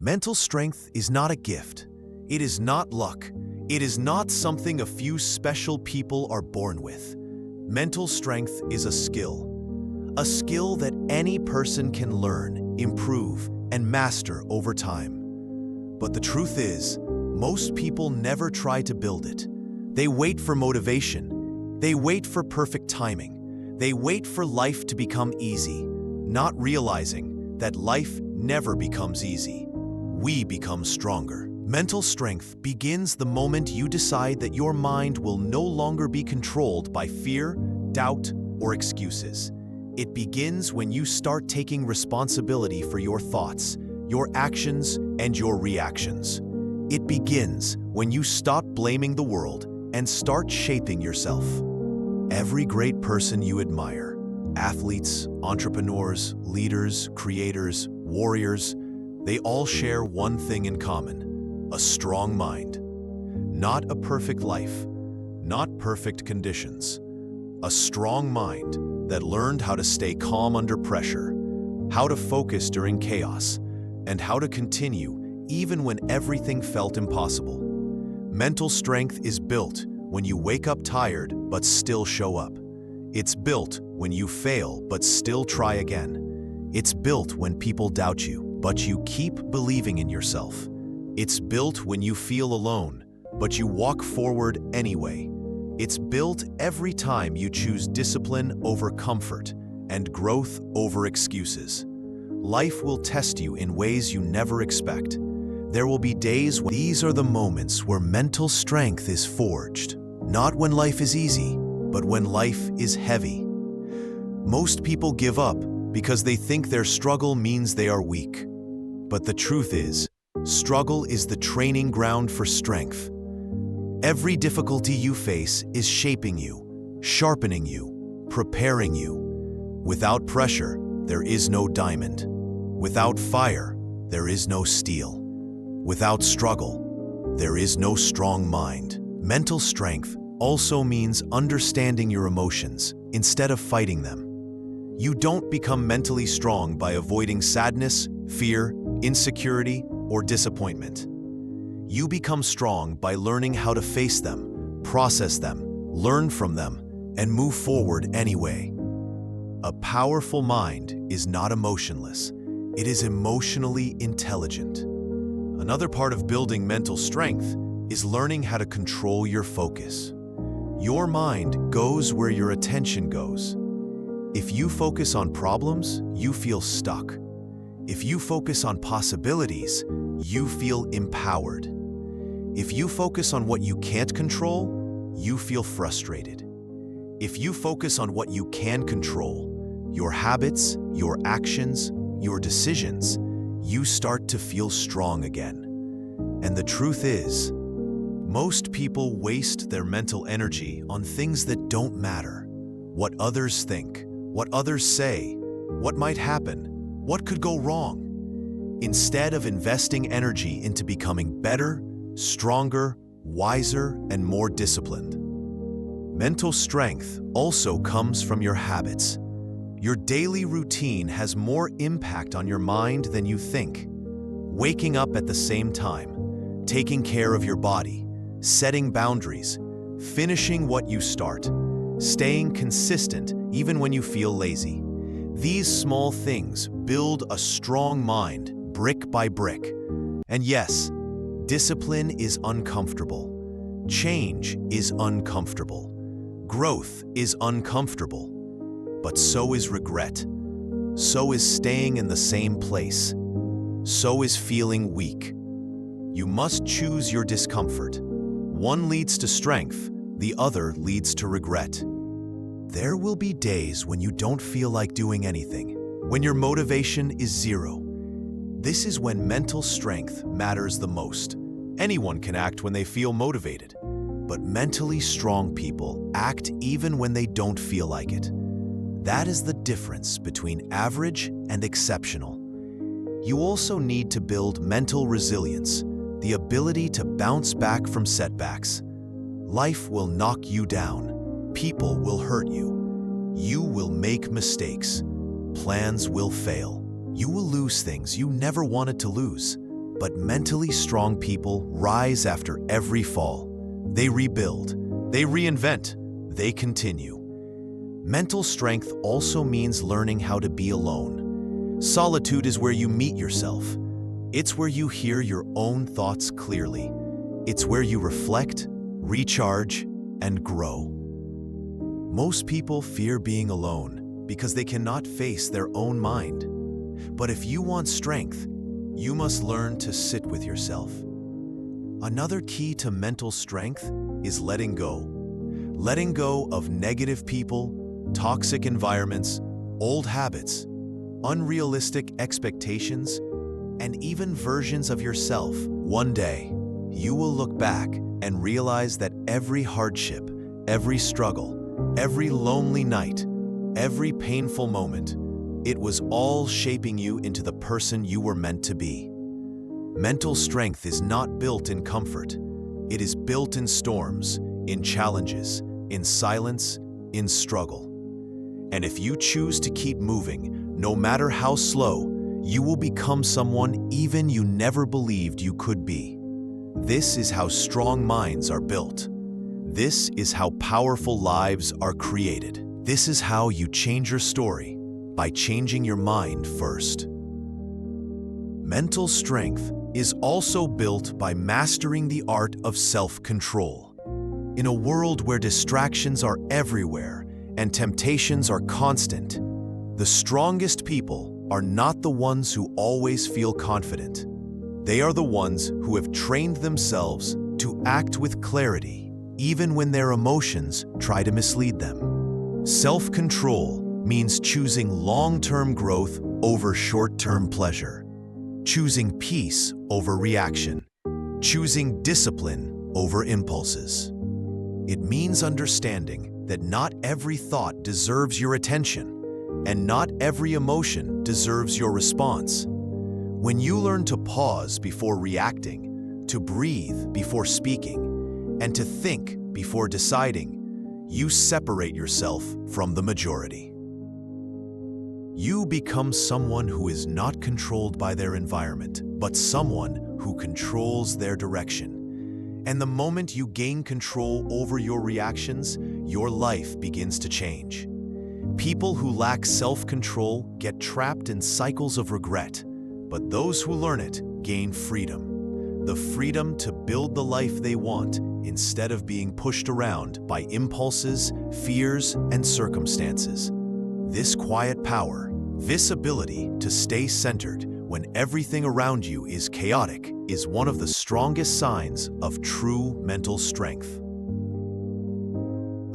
Mental strength is not a gift. It is not luck. It is not something a few special people are born with. Mental strength is a skill that any person can learn, improve, and master over time. But the truth is, most people never try to build it. They wait for motivation. They wait for perfect timing. They wait for life to become easy, not realizing that life never becomes easy. We become stronger. Mental strength begins the moment you decide that your mind will no longer be controlled by fear, doubt, or excuses. It begins when you start taking responsibility for your thoughts, your actions, and your reactions. It begins when you stop blaming the world and start shaping yourself. Every great person you admire, athletes, entrepreneurs, leaders, creators, warriors, they all share one thing in common: a strong mind. Not a perfect life, not perfect conditions. A strong mind that learned how to stay calm under pressure, how to focus during chaos, and how to continue even when everything felt impossible. Mental strength is built when you wake up tired but still show up. It's built when you fail but still try again. It's built when people doubt you, but you keep believing in yourself. It's built when you feel alone, but you walk forward anyway. It's built every time you choose discipline over comfort and growth over excuses. Life will test you in ways you never expect. There will be days when these are the moments where mental strength is forged. Not when life is easy, but when life is heavy. Most people give up because they think their struggle means they are weak. But the truth is, struggle is the training ground for strength. Every difficulty you face is shaping you, sharpening you, preparing you. Without pressure, there is no diamond. Without fire, there is no steel. Without struggle, there is no strong mind. Mental strength also means understanding your emotions instead of fighting them. You don't become mentally strong by avoiding sadness, fear, insecurity, or disappointment. You become strong by learning how to face them, process them, learn from them, and move forward anyway. A powerful mind is not emotionless. It is emotionally intelligent. Another part of building mental strength is learning how to control your focus. Your mind goes where your attention goes. If you focus on problems, you feel stuck. If you focus on possibilities, you feel empowered. If you focus on what you can't control, you feel frustrated. If you focus on what you can control, your habits, your actions, your decisions, you start to feel strong again. And the truth is, most people waste their mental energy on things that don't matter. What others think, what others say, what might happen, what could go wrong. Instead of investing energy into becoming better, stronger, wiser, and more disciplined. Mental strength also comes from your habits. Your daily routine has more impact on your mind than you think. Waking up at the same time, taking care of your body, setting boundaries, finishing what you start, staying consistent even when you feel lazy. These small things build a strong mind brick by brick. And yes, discipline is uncomfortable. Change is uncomfortable. Growth is uncomfortable. But so is regret. So is staying in the same place. So is feeling weak. You must choose your discomfort. One leads to strength, the other leads to regret. There will be days when you don't feel like doing anything, when your motivation is zero. This is when mental strength matters the most. Anyone can act when they feel motivated, but mentally strong people act even when they don't feel like it. That is the difference between average and exceptional. You also need to build mental resilience, the ability to bounce back from setbacks. Life will knock you down. People will hurt you. You will make mistakes. Plans will fail. You will lose things you never wanted to lose. But mentally strong people rise after every fall. They rebuild, they reinvent, they continue. Mental strength also means learning how to be alone. Solitude is where you meet yourself. It's where you hear your own thoughts clearly. It's where you reflect, recharge, and grow. Most people fear being alone because they cannot face their own mind. But if you want strength, you must learn to sit with yourself. Another key to mental strength is letting go. Letting go of negative people, toxic environments, old habits, unrealistic expectations, and even versions of yourself. One day, you will look back and realize that every hardship, every struggle, every lonely night, every painful moment, it was all shaping you into the person you were meant to be. Mental strength is not built in comfort. It is built in storms, in challenges, in silence, in struggle. And if you choose to keep moving, no matter how slow, you will become someone even you never believed you could be. This is how strong minds are built. This is how powerful lives are created. This is how you change your story, by changing your mind first. Mental strength is also built by mastering the art of self-control. In a world where distractions are everywhere and temptations are constant, the strongest people are not the ones who always feel confident. They are the ones who have trained themselves to act with clarity, even when their emotions try to mislead them. Self-control means choosing long-term growth over short-term pleasure, choosing peace over reaction, choosing discipline over impulses. It means understanding that not every thought deserves your attention, and not every emotion deserves your response. When you learn to pause before reacting, to breathe before speaking, and to think before deciding, you separate yourself from the majority. You become someone who is not controlled by their environment, but someone who controls their direction. And the moment you gain control over your reactions, your life begins to change. People who lack self-control get trapped in cycles of regret, but those who learn it gain freedom. The freedom to build the life they want instead of being pushed around by impulses, fears, and circumstances. This quiet power, this ability to stay centered when everything around you is chaotic, is one of the strongest signs of true mental strength.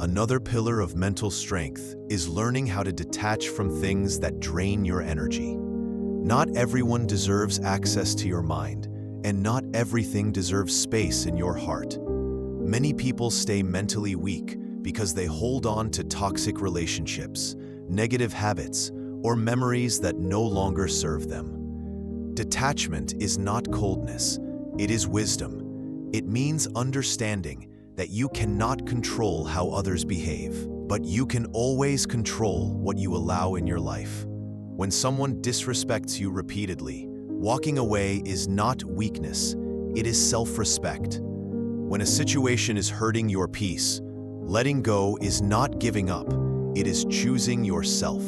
Another pillar of mental strength is learning how to detach from things that drain your energy. Not everyone deserves access to your mind, and not everything deserves space in your heart. Many people stay mentally weak because they hold on to toxic relationships, negative habits, or memories that no longer serve them. Detachment is not coldness, it is wisdom. It means understanding that you cannot control how others behave, but you can always control what you allow in your life. When someone disrespects you repeatedly, walking away is not weakness, it is self-respect. When a situation is hurting your peace, letting go is not giving up, it is choosing yourself.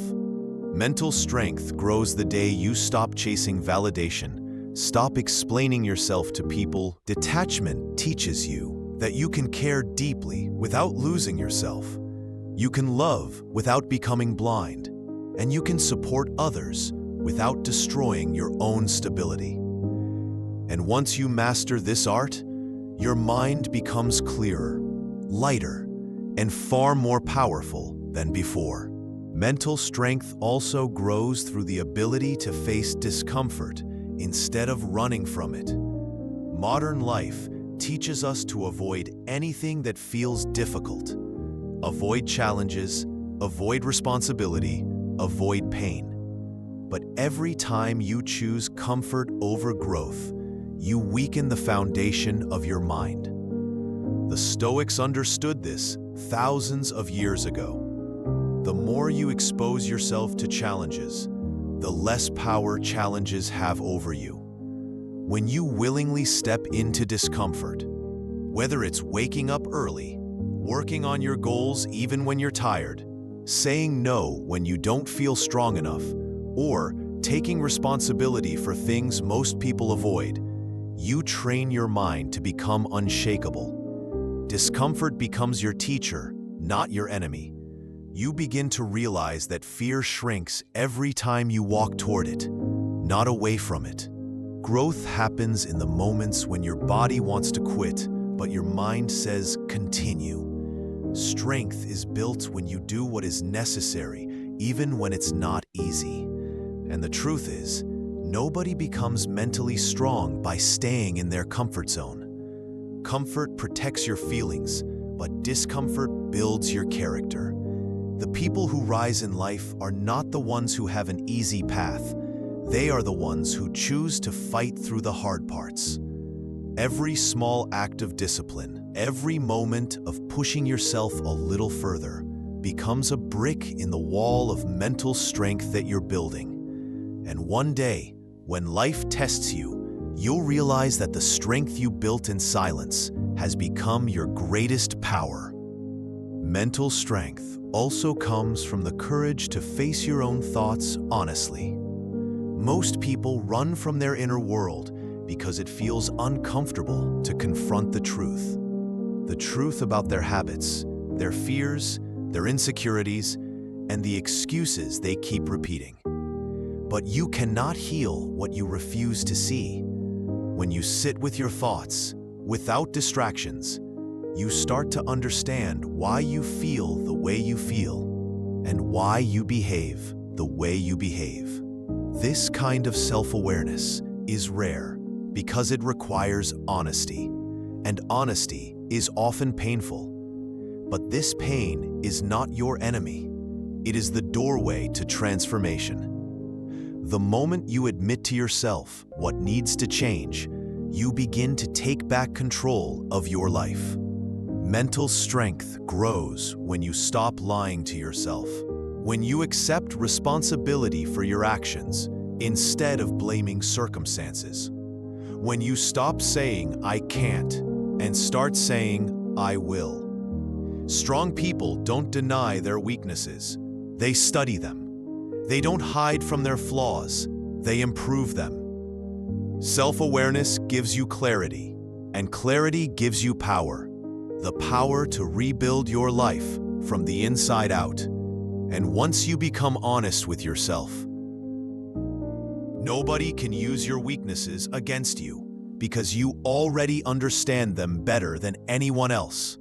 Mental strength grows the day you stop chasing validation, stop explaining yourself to people. Detachment teaches you that you can care deeply without losing yourself. You can love without becoming blind, and you can support others without destroying your own stability. And once you master this art, your mind becomes clearer, lighter, and far more powerful than before. Mental strength also grows through the ability to face discomfort instead of running from it. Modern life teaches us to avoid anything that feels difficult. Avoid challenges, avoid responsibility, avoid pain. But every time you choose comfort over growth, you weaken the foundation of your mind. The Stoics understood this thousands of years ago. The more you expose yourself to challenges, the less power challenges have over you. when you willingly step into discomfort. Whether it's waking up early, working on your goals even when you're tired, saying no when you don't feel strong enough, or taking responsibility for things most people avoid, you train your mind to become unshakable. Discomfort becomes your teacher, not your enemy. You begin to realize that fear shrinks every time you walk toward it, not away from it. Growth happens in the moments when your body wants to quit, but your mind says continue. Strength is built when you do what is necessary, even when it's not easy. And the truth is, nobody becomes mentally strong by staying in their comfort zone. Comfort protects your feelings, but discomfort builds your character. The people who rise in life are not the ones who have an easy path. They are the ones who choose to fight through the hard parts. Every small act of discipline, every moment of pushing yourself a little further, becomes a brick in the wall of mental strength that you're building. And one day, when life tests you, you'll realize that the strength you built in silence has become your greatest power. Mental strength also comes from the courage to face your own thoughts honestly. Most people run from their inner world because it feels uncomfortable to confront the truth about their habits, their fears, their insecurities, and the excuses they keep repeating. But you cannot heal what you refuse to see. When you sit with your thoughts, without distractions, you start to understand why you feel the way you feel and why you behave the way you behave. This kind of self-awareness is rare because it requires honesty, and honesty is often painful. But this pain is not your enemy. It is the doorway to transformation. The moment you admit to yourself what needs to change, you begin to take back control of your life. Mental strength grows when you stop lying to yourself, when you accept responsibility for your actions instead of blaming circumstances, when you stop saying "I can't" and start saying "I will." Strong people don't deny their weaknesses. They study them. They don't hide from their flaws. They improve them. Self-awareness gives you clarity, and clarity gives you power. The power to rebuild your life from the inside out. And once you become honest with yourself, nobody can use your weaknesses against you because you already understand them better than anyone else.